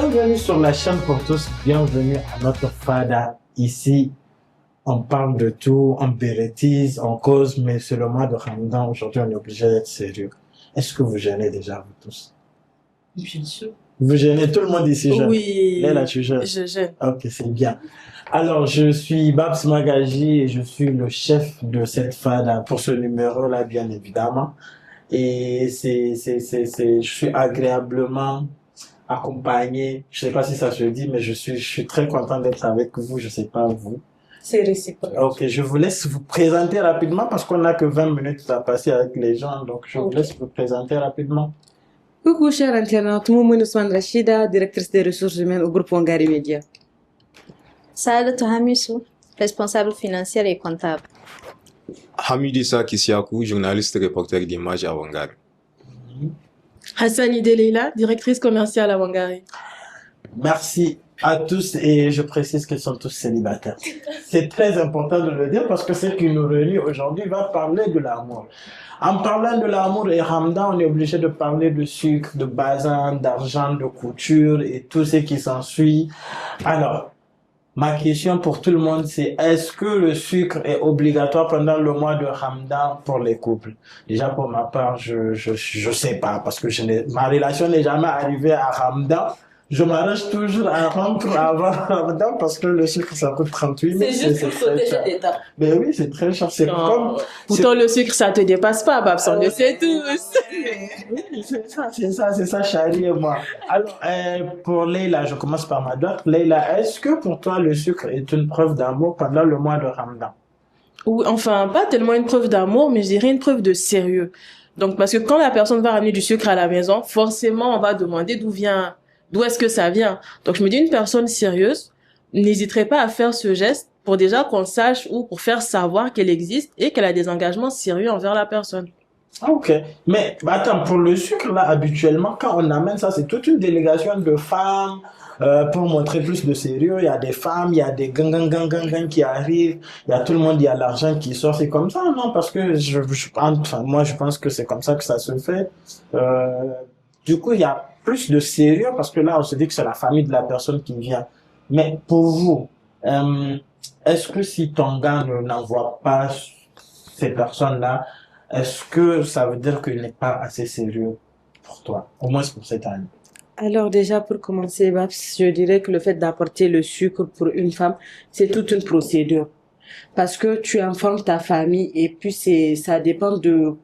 Bienvenue sur la chaîne pour tous, bienvenue à notre Fada. Ici, on parle de tout, on bérétise, on cause, mais c'est le mois de Ramadan. Aujourd'hui, on est obligé d'être sérieux. Est-ce que vous jeûnez déjà, vous tous? Bien sûr. Vous jeûnez, tout le monde ici jeûne? Oui. Là, tu jeûnes? Je jeûne. Ok, c'est bien. Alors, je suis Babs Magaji et je suis le chef de cette Fada pour ce numéro-là, bien évidemment. Et je suis agréablement accompagné. Je sais pas si ça se dit, mais je suis très content d'être avec vous. Je sais pas vous. C'est réciproque. Ok, je vous laisse vous présenter rapidement parce qu'on n'a que 20 minutes à passer avec les gens. Donc, je vous laisse vous présenter rapidement. Coucou, chers internautes. Moumoune Ousmane Rachida, directrice des ressources humaines au groupe Wangari Media. Saadatou Hamissou, responsable financière et comptable. Hamidissa Kisiakou, journaliste reporter d'images à Wangari. Hassani Deleila, directrice commerciale à Wangari. Merci à tous et je précise qu'ils sont tous célibataires. C'est très important de le dire parce que ce qui nous réunit aujourd'hui va parler de l'amour. En parlant de l'amour et Ramadan, on est obligé de parler de sucre, de bazin, d'argent, de couture et tout ce qui s'ensuit. Alors, ma question pour tout le monde, c'est est-ce que le sucre est obligatoire pendant le mois de Ramadan pour les couples? Déjà, pour ma part, je sais pas, parce que ma relation n'est jamais arrivée à Ramadan. Je m'arrange toujours à rentrer avant Ramadan parce que le sucre, ça coûte 38 000. C'est juste pour sauter cette étape. Ben oui, c'est très cher. C'est comme... Pourtant, le sucre, ça te dépasse pas, Babs, on le sait tous. Oui, c'est ça, Chari et moi. Alors, pour Leïla, je commence par ma droite. Leïla, est-ce que pour toi, le sucre est une preuve d'amour pendant le mois de Ramadan? Oui, enfin, pas tellement une preuve d'amour, mais je dirais une preuve de sérieux. Donc, parce que quand la personne va ramener du sucre à la maison, forcément, on va demander d'où est-ce que ça vient. Donc, je me dis, une personne sérieuse n'hésiterait pas à faire ce geste pour déjà qu'on sache ou pour faire savoir qu'elle existe et qu'elle a des engagements sérieux envers la personne. Ok, mais attends, pour le sucre, là, habituellement, quand on amène ça, c'est toute une délégation de femmes pour montrer plus de sérieux. Il y a des femmes, il y a des gang qui arrivent, il y a tout le monde, il y a l'argent qui sort. C'est comme ça, non? Parce que moi, je pense que c'est comme ça que ça se fait. Du coup, il y a plus de sérieux parce que là, on se dit que c'est la famille de la personne qui vient. Mais pour vous, est-ce que si ton gars n'envoie pas ces personnes-là, est-ce que ça veut dire qu'il n'est pas assez sérieux pour toi, au moins pour cette année? Alors déjà, pour commencer, Babs, je dirais que le fait d'apporter le sucre pour une femme, c'est toute une procédure. Parce que tu informes ta famille et puis ça dépend de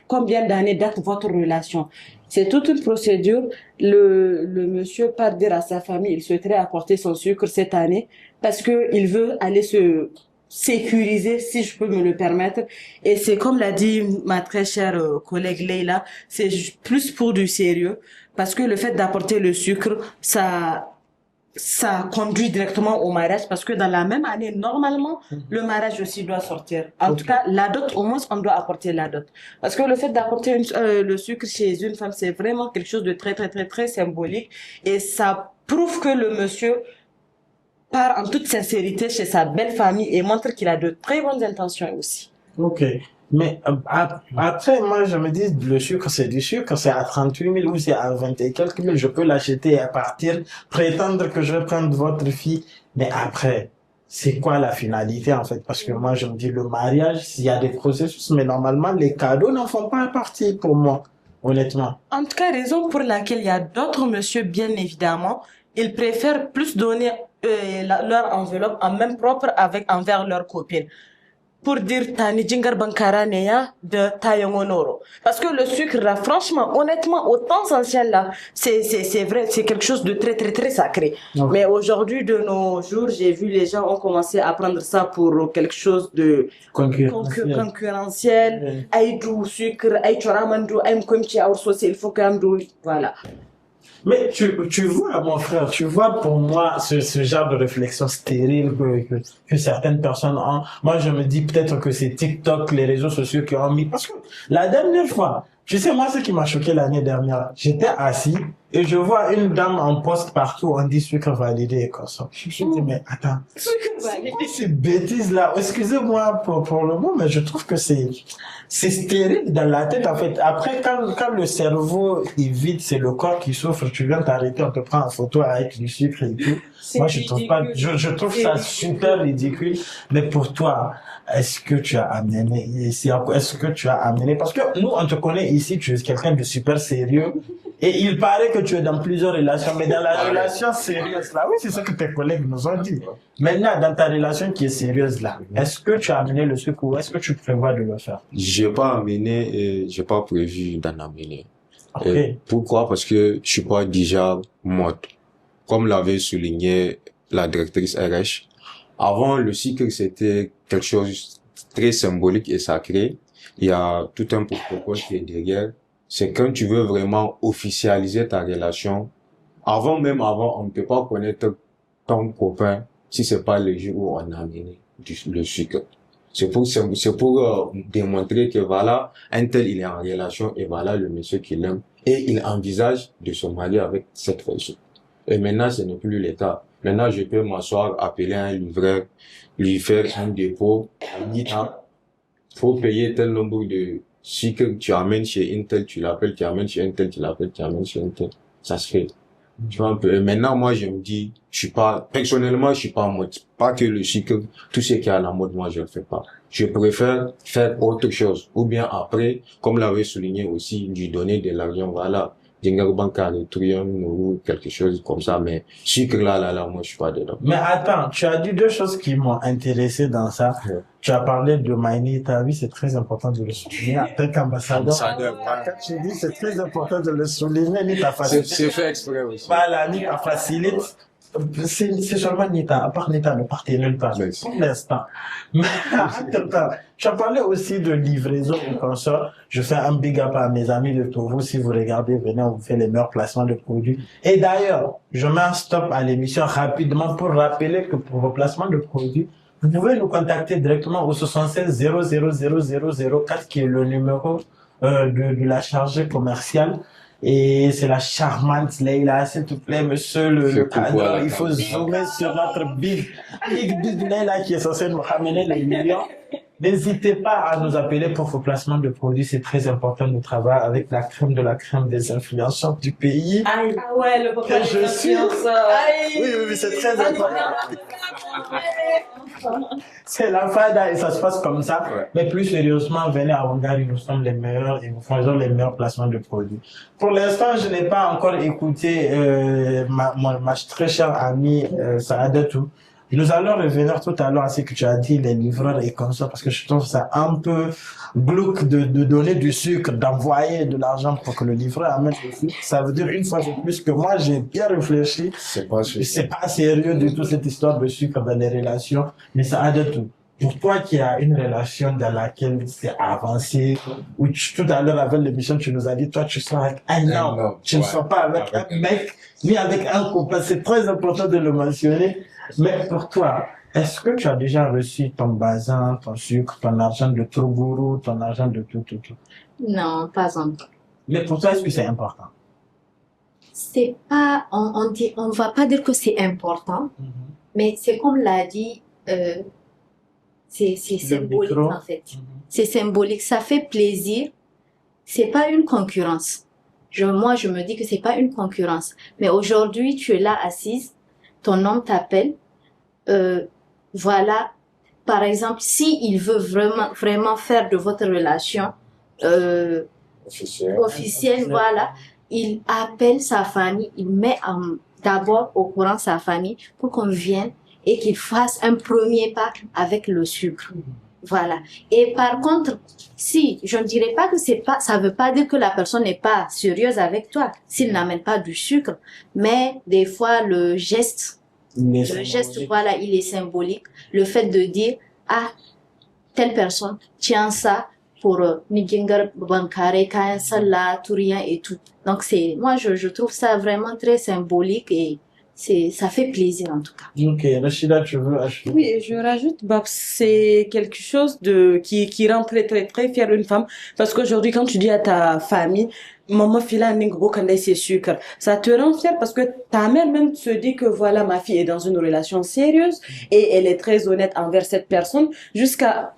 combien d'années date votre relation. C'est toute une procédure. Le monsieur part dire à sa famille, il souhaiterait apporter son sucre cette année parce que il veut aller se sécuriser, si je peux me le permettre. Et c'est comme l'a dit ma très chère collègue Leïla, c'est plus pour du sérieux parce que le fait d'apporter le sucre, ça conduit directement au mariage parce que dans la même année, normalement, le mariage aussi doit sortir. En tout cas, la dot, au moins, on doit apporter la dot. Parce que le fait d'apporter le sucre chez une femme, c'est vraiment quelque chose de très, très, très, très symbolique. Et ça prouve que le monsieur part en toute sincérité chez sa belle famille et montre qu'il a de très bonnes intentions aussi. Ok. Mais après, moi, je me dis, le sucre, c'est du sucre, c'est à 38 000 ou c'est à 20 et quelques mille, je peux l'acheter et partir, prétendre que je vais prendre votre fille. Mais après, c'est quoi la finalité, en fait? Parce que moi, je me dis, le mariage, il y a des processus, mais normalement, les cadeaux n'en font pas partie pour moi, honnêtement. En tout cas, raison pour laquelle il y a d'autres messieurs, bien évidemment, ils préfèrent plus donner leur enveloppe en même propre envers leurs copines. Pour dire tani jingar bankara neya de tayangonoro. Parce que le sucre là, franchement, honnêtement, au temps ancien là, c'est vrai, c'est quelque chose de très très très sacré. Okay. Mais aujourd'hui, de nos jours, j'ai vu les gens ont commencé à prendre ça pour quelque chose de concurrentiel. Aïdou sucre, aïchoramandou, aïmkomchi aursosi, il faut quand voilà. Mais tu vois, mon frère, tu vois pour moi ce genre de réflexion stérile que certaines personnes ont. Moi, je me dis peut-être que c'est TikTok, les réseaux sociaux qui ont mis. Parce que la dernière fois, tu sais, moi, ce qui m'a choqué l'année dernière, j'étais assis et je vois une dame en poste partout, on dit sucre validé et consomme. Je me suis dit, mais attends, ces bêtises-là, excusez-moi pour le mot, mais je trouve que c'est stérile dans la tête, en fait. Après, quand le cerveau est vide, c'est le corps qui souffre, tu viens t'arrêter, on te prend en photo avec du sucre et tout. Moi, je trouve pas, je trouve ça super ridicule. Mais pour toi, est-ce que tu as amené ici, est-ce que tu as amené, parce que nous, on te connaît ici, tu es quelqu'un de super sérieux. Et il paraît que tu es dans plusieurs relations, mais dans la relation sérieuse là, oui, c'est ce que tes collègues nous ont dit. Maintenant, dans ta relation qui est sérieuse là, est-ce que tu as amené le sucre ou est-ce que tu prévois de le faire? J'ai pas amené et j'ai pas prévu d'en amener. Okay. Pourquoi? Parce que je suis pas déjà mode. Comme l'avait souligné la directrice RH, avant le sucre c'était quelque chose de très symbolique et sacré. Il y a tout un protocole qui est derrière. C'est quand tu veux vraiment officialiser ta relation. Avant, on ne peut pas connaître ton copain si c'est pas le jour où on a amené le sucre. C'est pour démontrer que voilà, un tel il est en relation et voilà le monsieur qu'il aime et il envisage de se marier avec cette personne. Et maintenant, ce n'est plus le cas. Maintenant, je peux m'asseoir, appeler un livreur, lui faire un dépôt, faut payer tel nombre de sucre, tu amènes chez Intel, tu l'appelles, tu amènes chez Intel, tu l'appelles, tu amènes chez Intel. Ça se fait. Tu vois un peu. Et maintenant, moi, je me dis, personnellement, je suis pas en mode. Pas que le sucre, tout ce qui est à la mode, moi, je le fais pas. Je préfère faire autre chose. Ou bien après, comme l'avait souligné aussi, lui donner de l'argent, voilà. Dingar bancaire, Trium ou quelque chose comme ça, mais sucre là, moi, je suis pas dedans. Mais attends, tu as dit deux choses qui m'ont intéressé dans ça. Ouais. Tu as parlé de Maïni, t'as vu, c'est très important de le souligner. En tant qu'ambassadeur, quand tu dis c'est très important de le souligner, ni ta facilite. C'est fait exprès aussi. Voilà, ni ta facilite. C'est seulement Nita, à part Nita, ne partez nulle part. Pour l'instant. Mais, attends, tu as parlé aussi de livraison et consorts. Je fais un big up à mes amis de Togo. Si vous regardez, venez, on vous fait les meilleurs placements de produits. Et d'ailleurs, je mets un stop à l'émission rapidement pour rappeler que pour vos placements de produits, vous pouvez nous contacter directement au 76 000004 qui est le numéro de la chargée commerciale. Et c'est la charmante Leila, s'il te plaît, monsieur le cadre. Il faut zoomer sur notre big Leila qui est censée nous ramener les millions. N'hésitez pas à nous appeler pour vos placements de produits. C'est très important de travailler avec la crème de la crème des influenceurs du pays. Aïe, ah ouais, le Que je suis. Oui, c'est très important. C'est la fada et ça se passe comme ça. Ouais. Mais plus sérieusement, venez à Wangari, nous sommes les meilleurs et nous faisons les meilleurs placements de produits. Pour l'instant, je n'ai pas encore écouté ma très chère amie Saadatou. Nous allons revenir tout à l'heure à ce que tu as dit, les livreurs et comme ça, parce que je trouve ça un peu glauque de donner du sucre, d'envoyer de l'argent pour que le livreur amène le sucre. Ça veut dire une fois de plus que moi, j'ai bien réfléchi. C'est pas sérieux du tout cette histoire de sucre dans les relations, mais ça a de tout. Pour toi qui as une relation dans laquelle c'est avancé, où tout à l'heure avec l'émission, tu nous as dit, toi, tu sors avec un homme. Tu ne sors pas avec un mec, ni avec un copain. C'est très important de le mentionner. Mais pour toi, est-ce que tu as déjà reçu ton bazin, ton sucre, ton argent de Togourou, ton argent de tout? Non, pas encore. Mais pour toi, est-ce que c'est important? C'est pas, on va pas dire que c'est important, mais c'est comme l'a dit, c'est symbolique micro. en fait. C'est symbolique, ça fait plaisir. C'est pas une concurrence. Moi, je me dis que c'est pas une concurrence. Mais aujourd'hui, tu es là assise, ton homme t'appelle, voilà. Par exemple, si il veut vraiment faire de votre relation officielle, voilà, il appelle sa famille, il met d'abord au courant sa famille pour qu'on vienne et qu'il fasse un premier pas avec le sucre. Voilà. Et par contre, si, je ne dirais pas que ça veut pas dire que la personne n'est pas sérieuse avec toi, s'il n'amène pas du sucre, mais des fois, le geste, voilà, il est symbolique. Le fait de dire, ah, telle personne tient ça pour Nigingar Bankare, Kayan Sala, Tourien et tout. Donc moi, je trouve ça vraiment très symbolique et ça fait plaisir en tout cas. Ok, Rachida, tu veux acheter? Oui, et je rajoute, c'est quelque chose qui rend très, très, très fière une femme. Parce qu'aujourd'hui, quand tu dis à ta famille, maman fila ningo quand c'est sucre. Ça te rend fier parce que ta mère même se dit que voilà, ma fille est dans une relation sérieuse et elle est très honnête envers cette personne jusqu'à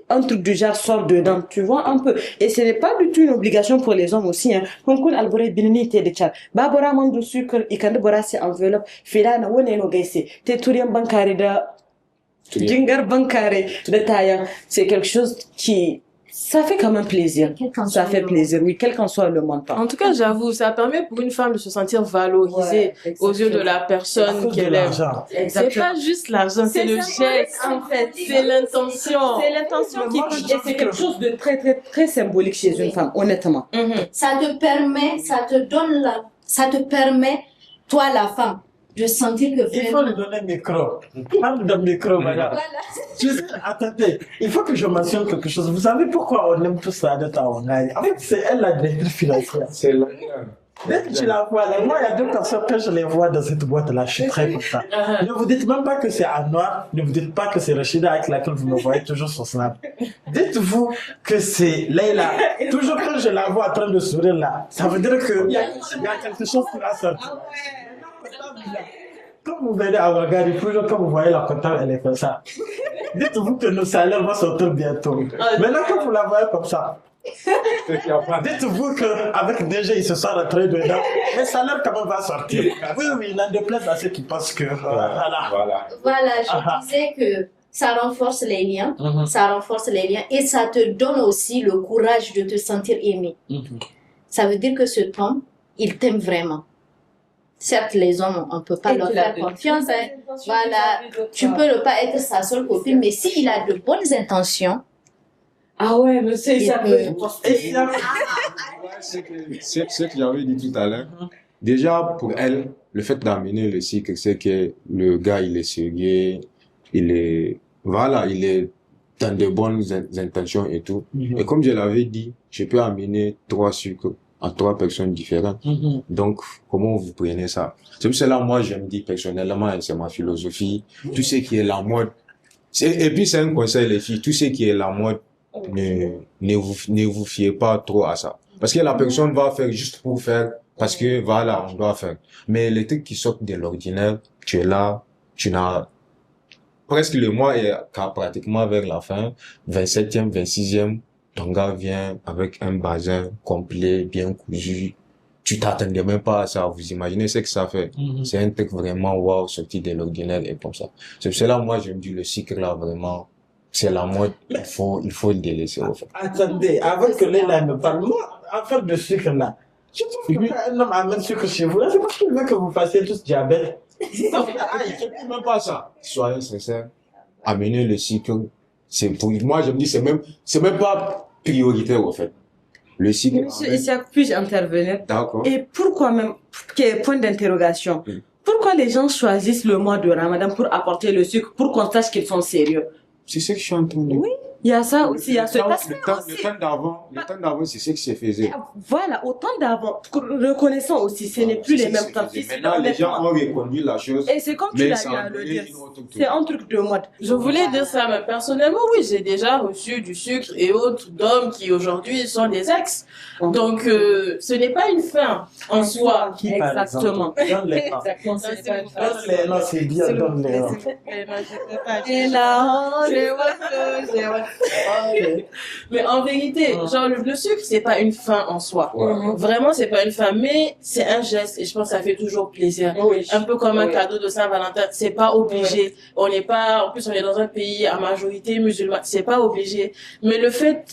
un truc du genre sort dedans, tu vois, un peu. Et ce n'est pas du tout une obligation pour les hommes aussi, hein. Konkun albore binini te de char. Babora man du sucre, ikande bora si enveloppe, fila na wone no gaise. Te turien bankari da, jingar bankari de taille. C'est quelque chose qui, ça fait quand même plaisir. Ça fait plaisir, oui, quel qu'en soit le montant. En tout cas, j'avoue, ça permet pour une femme de se sentir valorisée aux yeux de la personne qu'elle aime. C'est pas juste l'argent, c'est le geste, en fait. c'est l'intention. C'est l'intention qui compte et c'est quelque chose de très, très, très symbolique chez une femme, honnêtement. Ça te permet, ça te permet, toi la femme, de sentir que Il faut lui donner le micro. Parle de micro, madame. Voilà. Attendez, il faut que je mentionne quelque chose. Vous savez pourquoi on aime tous la dette à Wangaï? En fait, c'est elle la directrice financière. C'est là. Dès que tu la vois, là, moi, il y a deux personnes que je les vois dans cette boîte-là, je suis très content. Ne vous dites même pas que c'est Anouar, ne vous dites pas que c'est Rachida avec laquelle vous me voyez toujours sur Snap. Dites-vous que c'est Leïla. Toujours quand je la vois en train de sourire là, ça veut dire qu'il y a quelque chose qui va sortir. Quand vous venez à regarder, toujours quand vous voyez la comptable, elle est comme ça. Dites-vous que nos salaires vont sortir bientôt. Maintenant, quand vous la voyez comme ça, dites-vous qu'avec DG, ils se sont rentrés dedans. Mais ça leur quand même va sortir. Oui, oui, il en déplaise à ceux qui pensent que. Voilà. Voilà, je disais que ça renforce les liens, ça renforce les liens et ça te donne aussi le courage de te sentir aimé. Ça veut dire que cet homme, il t'aime vraiment. Certes, les hommes, on peut pas leur faire confiance. Hein. Voilà, tu peux ne pas être sa seule copine, mais s'il a de bonnes intentions. Ah ouais, mais c'est ça peut. C'est ce que j'avais dit tout à l'heure. Déjà, pour elle, le fait d'amener le cycle, c'est que le gars, il est sérieux, il est dans de bonnes intentions et tout. Et comme je l'avais dit, je peux amener 3 sucres à 3 personnes différentes. Donc, comment vous prenez ça? C'est pour cela, moi, je me dis personnellement, c'est ma philosophie, tout ce qui est la mode. Et puis, c'est un conseil, les filles, tout ce qui est la mode, ne vous fiez pas trop à ça. Parce que la personne va faire juste pour faire, parce que voilà, on doit faire. Mais les trucs qui sortent de l'ordinaire, tu es là, tu n'as, presque le mois est pratiquement vers la fin, 27e, 26e, ton gars vient avec un bazin complet, bien cousu. Tu t'attendais même pas à ça. Vous imaginez ce que ça fait. C'est un truc vraiment wow, sorti de l'ordinaire et comme ça. C'est pour cela, moi, je me dis, le cycle là, vraiment, c'est la mode. Il faut le délaisser, en fait. Attendez, avant que Léla me parle, moi, en fait de sucre là, je trouve qu'un homme amène sucre chez vous là, c'est parce qu'il veut que vous fassiez tous diabète. Il ne même pas ça. Soyez sincères. Amener le cycle, c'est pour moi, je me dis, c'est même pas prioritaire, en fait. Le cycle. Monsieur Issa, puis-je intervenir? D'accord. Et pourquoi même, point d'interrogation, pourquoi les gens choisissent le mois de Ramadan pour apporter le sucre, pour qu'on sache qu'ils sont sérieux? C'est ce que je suis en train de dire. Oui, il y a ça aussi, il y a ce Le temps d'avant, c'est ce qui se faisait. Voilà, au temps d'avant, reconnaissant aussi, ce n'est plus les mêmes temps. Maintenant, les gens ont reconnu la chose. Et c'est comme tu l'as dit à le dire, c'est un truc de mode. Je voulais dire ça, mais personnellement, oui, j'ai déjà reçu du sucre et autres d'hommes qui aujourd'hui sont des ex. Donc, ce n'est pas une fin en soi. Exactement. Exactement. Non, c'est bien, donne-les. Et là, mais en vérité, genre le sucre, c'est pas une fin en soi. Vraiment, c'est pas une fin, mais c'est un geste et je pense que ça fait toujours plaisir. Un peu comme un cadeau de Saint-Valentin, c'est pas obligé. On n'est pas, en plus on est dans un pays à majorité musulmane, c'est pas obligé. Mais le fait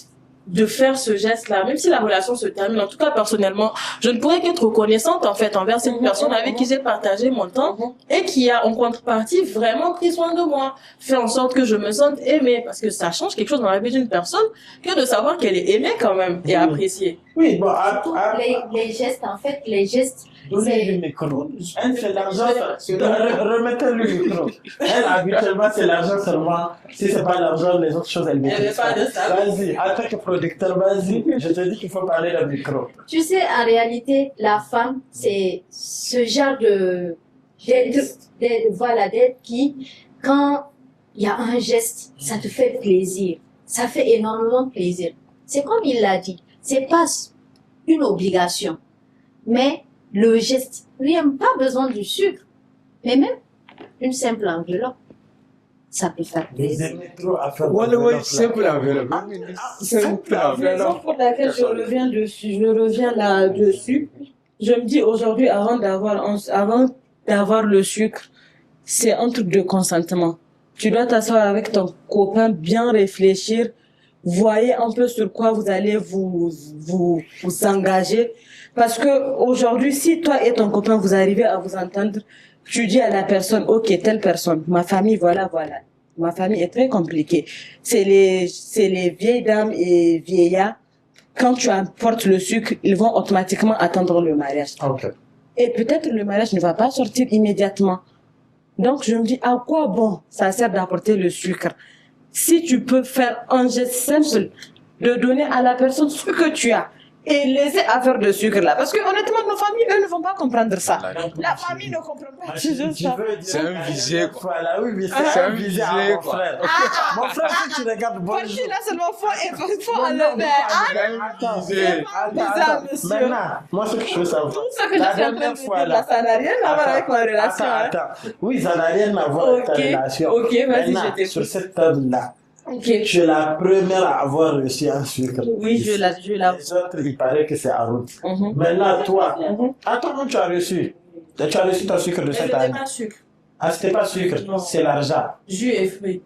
de faire ce geste-là, même si la relation se termine, en tout cas personnellement, je ne pourrais qu'être reconnaissante en fait envers cette personne avec qui j'ai partagé mon temps et qui a en contrepartie vraiment pris soin de moi, fait en sorte que je me sente aimée, parce que ça change quelque chose dans la vie d'une personne que de savoir qu'elle est aimée quand même et appréciée. Oui, bon, Les gestes, en fait, les gestes. Donnez le micro. Elle, c'est l'argent. Remettez-lui le micro. Elle, habituellement, c'est l'argent seulement. Si c'est pas l'argent, les autres choses, elle maîtrise pas. Vas-y, en tant que producteur, vas-y. Je te dis qu'il faut parler dans le micro. Tu sais, en réalité, la femme, c'est ce genre d'être qui, quand il y a un geste, ça te fait plaisir. Ça fait énormément plaisir. C'est comme il l'a dit. C'est pas une obligation. Mais le geste, il n'y a pas besoin du sucre. Mais même une simple enveloppe, ça peut faire Vous plaisir. aimez trop à faire Ouais, l'enveloppe, ouais, là. simple enveloppe. Simple La raison enveloppe. pour laquelle je reviens là-dessus, je me dis aujourd'hui, avant d'avoir le sucre, c'est un truc de consentement. Tu dois t'asseoir avec ton copain, bien réfléchir, voyez un peu sur quoi vous allez vous engager. Parce que aujourd'hui, si toi et ton copain vous arrivez à vous entendre, tu dis à la personne, ok, telle personne, ma famille, voilà. Ma famille est très compliquée. C'est les vieilles dames et vieillards. Quand tu apportes le sucre, ils vont automatiquement attendre le mariage. Ok. Et peut-être le mariage ne va pas sortir immédiatement. Donc, je me dis, à quoi bon ça sert d'apporter le sucre? Si tu peux faire un geste simple de donner à la personne ce que tu as et laisser à faire de sucre là. Parce que honnêtement, nos familles, eux, ne vont pas comprendre ça. La famille ne comprend pas. Tu veux dire C'est un visé, quoi. Voilà, oui, mais C'est c'est un un visé à visé, mon quoi. frère. Mon frère, si tu regardes bonjour. Parti là seulement faut Non, enlever. non, Un visé. bizarre, monsieur. Maintenant, moi, ce que je veux savoir. Tout ce que je suis en train de dernière dire fois, là, ça n'a rien à voir avec ma relation. hein. Attends. Oui, ça n'a rien à voir avec ta Ok, relation. ok, vas-y, Maintenant, je t'écoute. sur cette table-là, Ok. tu es la première à avoir reçu un sucre. Oui, je la. Les autres, il paraît que c'est à route. Mhm. Maintenant, toi, Mhm. attends, comment tu as reçu? Tu as reçu ton sucre de cette année. sucre. Ah, c'était pas sucre, Non. c'est l'argent. Jus et fruits.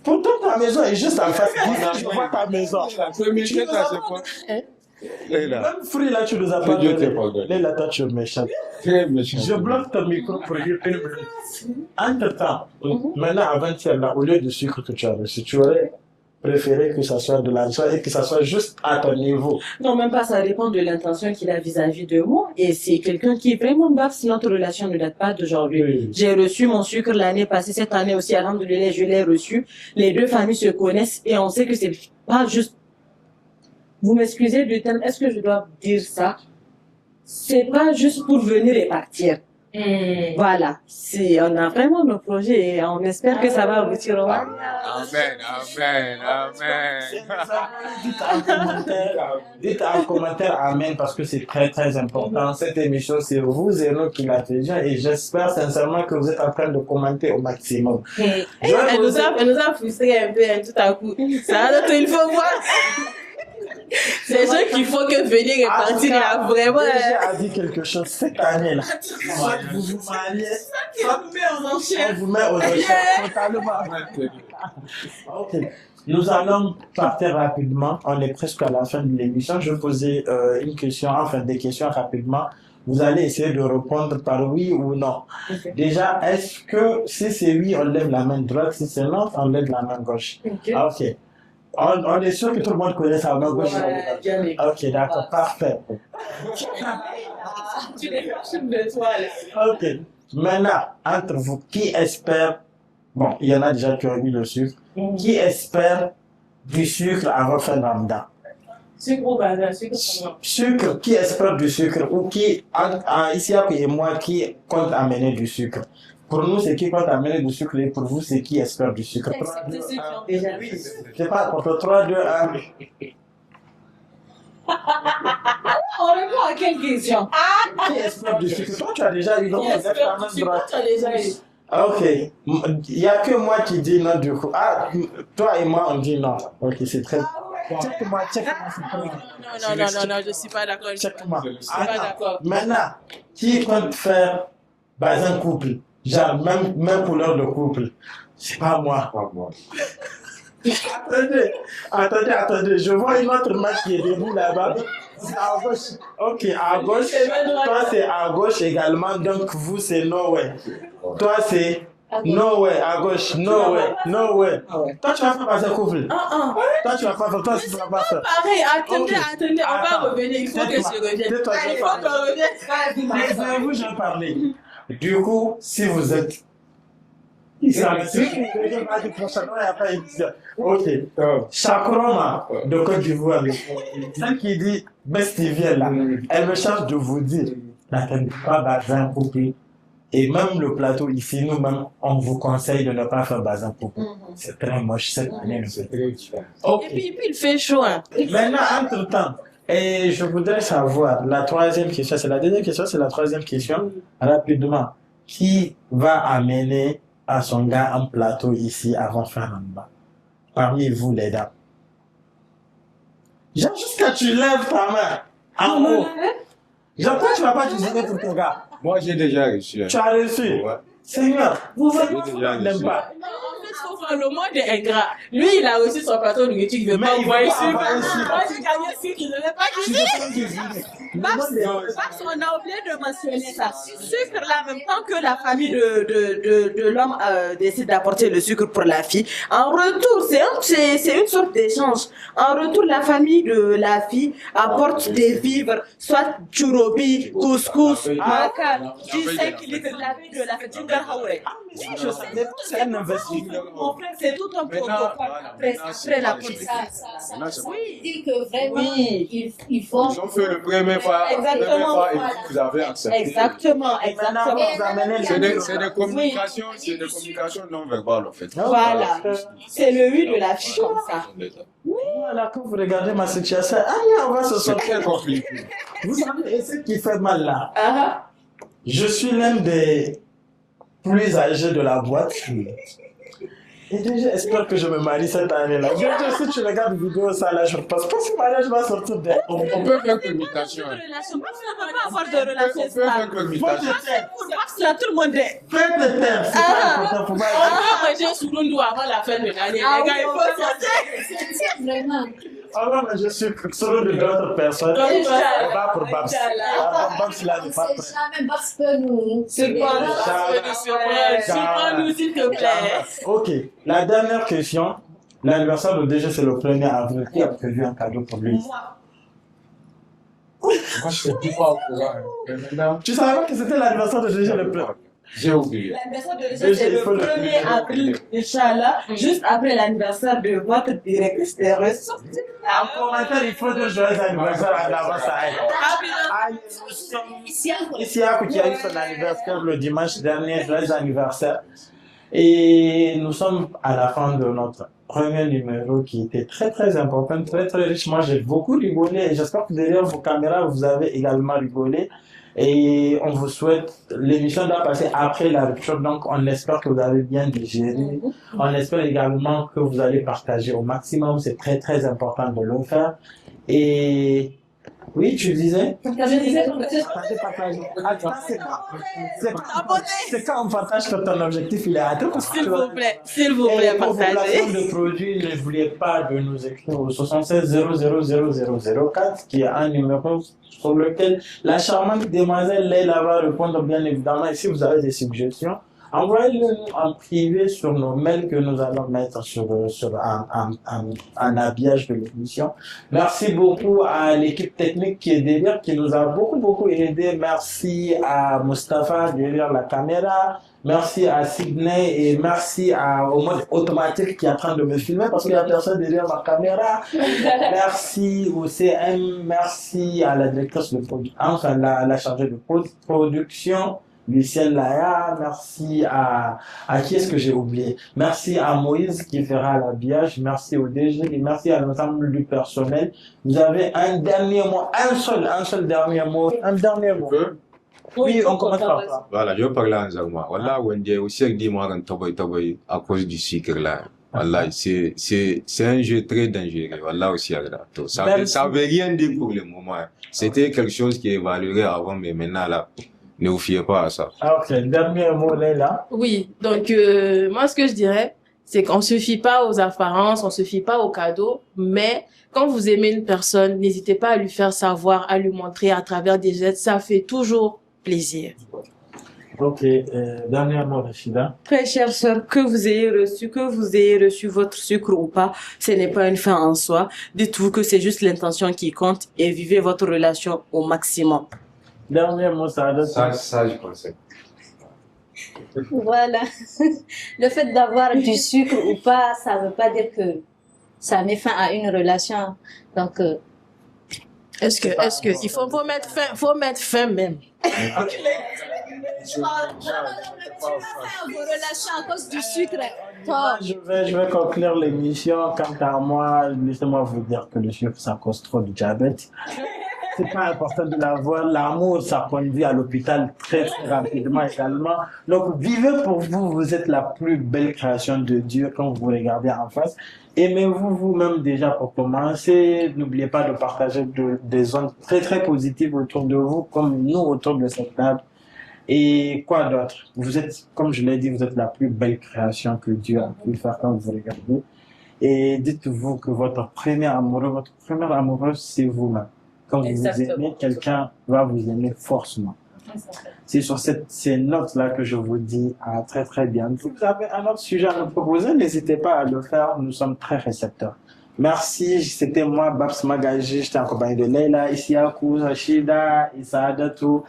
Pourtant, ta maison est juste en face. Je vois ta maison. La première Tu nous chose, as c'est pas quoi? donné. Et là, Même fruit là, tu nous as Que pas Dieu t'ait donné. pardonné. Là, toi, tu es méchant. très méchant. Je bloque ton micro pour dire une minute. Entre-temps, maintenant, avant-hier, là, au lieu du sucre que tu as reçu, tu aurais préféré que ça soit de l'argent et que ça soit juste à ton niveau. Non, même pas, ça dépend de l'intention qu'il a vis-à-vis de moi. Et c'est quelqu'un qui est vraiment baf si notre relation ne date pas d'aujourd'hui. Oui. J'ai reçu mon sucre l'année passée, cette année aussi, alhamdoulilah, je l'ai reçu. Les deux familles se connaissent et on sait que c'est pas juste. Vous m'excusez du terme, est-ce que je dois dire ça? C'est pas juste pour venir et partir. Voilà. On a vraiment nos projets et on espère que ça va aboutir au mariage. Amen, amen, amen. Dites en commentaire Amen parce que c'est très très important. Cette émission, c'est vous et nous qui la faisons et j'espère sincèrement que vous êtes en train de commenter au maximum. Elle nous a frustrés un peu hein, tout à coup. Ça, donc, il faut voir. C'est sûr qu'il faut que venir et partir là, vraiment. Déjà a dit quelque chose cette année là. Soit vous vous mariez, soit on vous met aux enchères totalement. Ok. Nous allons partir rapidement. On est presque à la fin de l'émission. Je vais poser une question, enfin des questions rapidement. Vous allez essayer de répondre par oui ou non. Ok. Déjà, est-ce que si c'est oui, on lève la main droite, si c'est non, on lève la main gauche. Ok. Ok. On est sûr que tout le monde connaît sa main gauche. Ouais, bien les- Ok, d'accord, parfait. Tu les fais de toi, là. Ok. Maintenant, entre vous, qui espère, bon, il y en a déjà qui ont eu le sucre, qui espère du sucre avant fin Ramadan? Sucre au bazar, sucre au bazar. Sucre, qui espère du sucre ou qui, Isiaku et moi, qui compte amener du sucre? Pour nous, c'est qui compte amener du sucre et pour vous, c'est qui espère du sucre? 3, 2, 1. Déjà. C'est pas pour 3, 2, 1. On répond à quelle question? Qui espère du sucre? Toi, tu as déjà eu, donc, lève ta main droite. Tu as déjà eu. Ok, il n'y a que moi qui dis non du coup. Ah, toi et moi on dit non. Ok, c'est très bien. Check-moi, Non, je suis pas d'accord. check-moi. Je suis pas d'accord. Maintenant, qui compte faire un couple? Genre, même couleur de couple. C'est pas moi. Attendez, je vois une autre main qui est debout là-bas. C'est à gauche. Ok, à gauche. Toi, c'est à gauche également, donc vous, c'est no way. Toi, c'est no way, à gauche. No way. Toi, tu vas faire un couple. Toi, tu vas pas faire, toi, tu vas pas faire. Pareil, attendez, Ok. on va Attends. revenir. Il faut que Tais-toi. je revienne. Tais-toi, je Il vais faut parler. qu'on revienne. Taisez-vous, je vais parler. Du coup, si vous êtes. Ok. Chakroma de Côte d'Ivoire, celle qui dit Bestivien là, elle me charge de vous dire, n'attendez pas bazin coupé. Et même le plateau ici, nous-mêmes, on vous conseille de ne pas faire bazin coupé. C'est très moche cette année. C'est très différent. Ok. Et puis il fait chaud. Hein. Maintenant, entre-temps, Et je voudrais savoir, la troisième question, c'est la deuxième question, c'est la troisième question, rapidement. Qui va amener à son gars un plateau ici avant faire un bas? Parmi vous, les dames. J'aime juste que tu lèves ta main. En haut. J'entends que tu vas pas cuisiner pour ton gars. Moi, j'ai déjà reçu. Tu as reçu. Ouais. Seigneur, vous J'ai voyez, déjà n'aime reçu. pas. En fait, faut voir, le monde est ingrat. Lui, il a aussi son plateau de nourriture, il veut Mais pas il envoyer veut pas sucre. envoyer sucre. Moi, j'ai gagné le sucre, il ne veut pas Tu cuisiner. veux pas cuisiner. Le monde est- Parce qu'on a oublié de mentionner ça. Sucre là, même tant que la famille de l'homme décide d'apporter le sucre pour la fille, en retour, c'est une sorte d'échange. En retour, la famille de la fille apporte des vivres, soit churobi, couscous, maca, 15 litres de la vie de la fête. Je savais pas, c'est un investissement. Mon frère, c'est tout un protocole après la politique. Ça veut dire que vraiment, Oui. il faut... Ils ont fait le premier pas, Exactement. et vous avez accepté. Exactement, exactement. Vous amenez C'est les- des communications, c'est des communications non verbales en fait. Voilà. C'est le oui de la fille comme ça. Voilà, quand vous regardez ma situation, on va se C'est sortir. très compliqué. Vous savez, et ce qui fait mal là, Ah, je suis l'un des plus âgés de la boîte. Et déjà, j'espère que je me marie cette année-là. Déjà, si tu regardes la vidéo, ça là, je pense pas que ce mariage va sortir de... On peut faire communication. relation. Parce qu'on ne peut pas avoir de On relation peut faire stable. communication. Pour voir si là, tout le monde est. Faites le terme, c'est pas important pour moi. On va manger sous l'eau avant la fin de l'année. Ah, Les gars, il oui, faut on va sortir. C'est vraiment... On va manger sur solo de d'autres personnes. Inch'Allah. Pas pour Babs. Babs, là, n'est pas On prêt. sait jamais parce que nous... Surprends-nous, s'il te plaît. Ok, la dernière question. L'anniversaire de DG, c'est le 1er avril. Qui a prévu un cadeau pour lui? Moi, je ne suis pas au courant. Mais maintenant, Tu savais pas que c'était l'anniversaire de DG le 1er? j'ai oublié. L'anniversaire de Richard, c'est le 1er avril, Inch'Allah, juste après l'anniversaire de votre directrice des ressources. En commentaire, il faut de joyeux anniversaire à l'avance à elle. Ah, nous sommes ici à qui a eu son anniversaire le dimanche dernier, joyeux anniversaire. Et nous sommes à la fin de notre premier numéro qui était très très important, très très riche. Moi j'ai beaucoup rigolé et j'espère que derrière vos caméras vous avez également rigolé. Et on vous souhaite, l'émission doit passer après la rupture, donc on espère que vous avez bien digéré. On espère également que vous allez partager au maximum, c'est très très important de le faire. Et oui, tu disais? Je disais, Partager. Attends, c'est quand on partage que ton objectif il est atteint. Parce que S'il vous plaît, et pour vos partagez. placements de produits, n'oubliez pas de nous écrire au 76 000004, qui est un numéro sur lequel la charmante demoiselle Leila va répondre bien évidemment. Et si vous avez des suggestions, envoyez-le en privé sur nos mails que nous allons mettre sur un habillage de l'émission. Merci beaucoup à l'équipe technique qui est derrière, qui nous a beaucoup aidé. Merci à Mustapha derrière la caméra. Merci à Sydney et merci au mode automatique qui est en train de me filmer parce qu'il y a personne derrière ma caméra. Merci au CM, merci à la directrice de production, enfin la chargée de production, Lucienne Laya, merci à qui est-ce que j'ai oublié? Merci à Moïse qui fera l'habillage, merci au DG et merci à l'ensemble du personnel. Vous avez un dernier mot, un seul dernier mot, Oui, on commence par ça. Voilà, je vais parler en Zarma. Voilà, Wendy, aussi, dit moi, à cause du sucre là. Voilà, c'est un jeu très dangereux. Voilà aussi, ça veut rien dire pour le moment. C'était quelque chose qui évaluait avant, mais maintenant là, ne vous fiez pas à ça. Ah, ok, dernier mot, Leila. Oui, donc moi ce que je dirais, c'est qu'on se fie pas aux apparences, on se fie pas aux cadeaux, mais quand vous aimez une personne, n'hésitez pas à lui faire savoir, à lui montrer à travers des gestes, ça fait toujours plaisir. Ok, dernier mot, Rachida. Très chère sœur, que vous ayez reçu votre sucre ou pas, ce n'est pas une fin en soi. Dites-vous que c'est juste l'intention qui compte et vivez votre relation au maximum. Dernier mot, ça Je conseille. Voilà. Le fait d'avoir du sucre ou pas, ça veut pas dire que ça met fin à une relation. Donc, Il faut mettre fin même. vos relations à cause du sucre. Je vais conclure l'émission. Quant à moi, laissez-moi vous dire que le sucre, ça cause trop de diabète. C'est pas important de l'avoir. L'amour, ça conduit à l'hôpital très, très rapidement également. Donc, vivez pour vous. Vous êtes la plus belle création de Dieu quand vous regardez en face. Aimez-vous vous-même déjà pour commencer. N'oubliez pas de partager des ondes très, très positives autour de vous, comme nous autour de cette table. Et quoi d'autre? Vous êtes, comme je l'ai dit, vous êtes la plus belle création que Dieu a pu faire quand vous regardez. Et dites-vous que votre première amoureuse, c'est vous-même. Quand vous vous aimez, quelqu'un va vous aimer forcément. C'est sur ces notes-là que je vous dis à très très bientôt. Vous avez un autre sujet à nous proposer, n'hésitez pas à le faire, nous sommes très récepteurs. Merci, c'était moi, Babs Magaji, j'étais en compagnie de Leila, Isiakou, Rachida, Issa Adatou.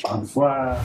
Au revoir.